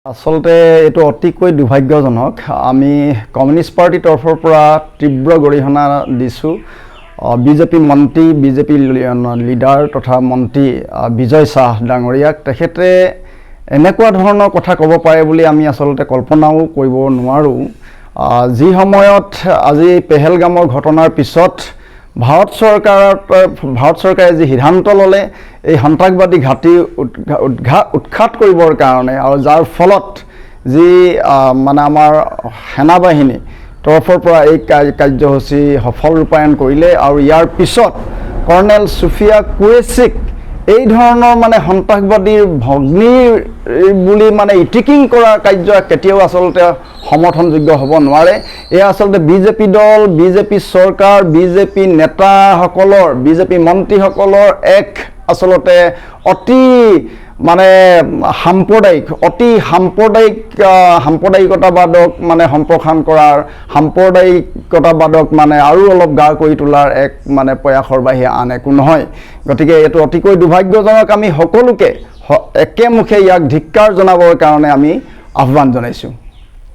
আচলতে এইটো অতিকৈ দুৰ্ভাগ্যজনক। আমি কমিউনিষ্ট পাৰ্টিৰ তৰফৰ পৰা তীব্ৰ গৰিহণা দিছোঁ। বিজেপি মন্ত্ৰী, বিজেপি লিডাৰ তথা মন্ত্ৰী বিজয় শাহ ডাঙৰীয়াক তেখেতে এনেকুৱা ধৰণৰ কথা ক'ব পাৰে বুলি আমি আচলতে কল্পনাও কৰিব নোৱাৰোঁ। যি সময়ত আজি পেহেলগামৰ ঘটনাৰ পিছত ভাৰত চৰকাৰে যি সিদ্ধান্ত ল'লে এই সন্ত্ৰাসবাদী ঘাটি উৎখাত কৰিবৰ কাৰণে, আৰু যাৰ ফলত যি মানে আমাৰ সেনাবাহিনী তৰফৰ পৰা এই কাৰ্যসূচী সফল ৰূপায়ণ কৰিলে, আৰু ইয়াৰ পিছত কৰ্ণেল ছুফিয়া কুৰেশ্বীক এই ধৰণৰ মানে সন্ত্ৰাসবাদীৰ ভগ্নীৰ বুলি মানে ইটিকিং কৰা কাৰ্য কেতিয়াও আচলতে সমৰ্থনযোগ্য হ'ব নোৱাৰে। এয়া আচলতে বিজেপি দল, বিজেপি চৰকাৰ, বিজেপি নেতাসকলৰ, বিজেপি মন্ত্ৰীসকলৰ এক আচলতে অতি মানে সাম্প্ৰদায়িকতাবাদক মানে সম্প্ৰসাৰণ কৰাৰ, সাম্প্ৰদায়িকতাবাদক মানে আৰু অলপ গা কৰি তোলাৰ এক মানে প্ৰয়াসৰ বাহিৰে আন একো নহয়। গতিকে এইটো অতিকৈ দুৰ্ভাগ্যজনক। আমি সকলোকে একেমুখে ইয়াক ধিক্কাৰ জনাবৰ কাৰণে আমি আহ্বান জনাইছোঁ।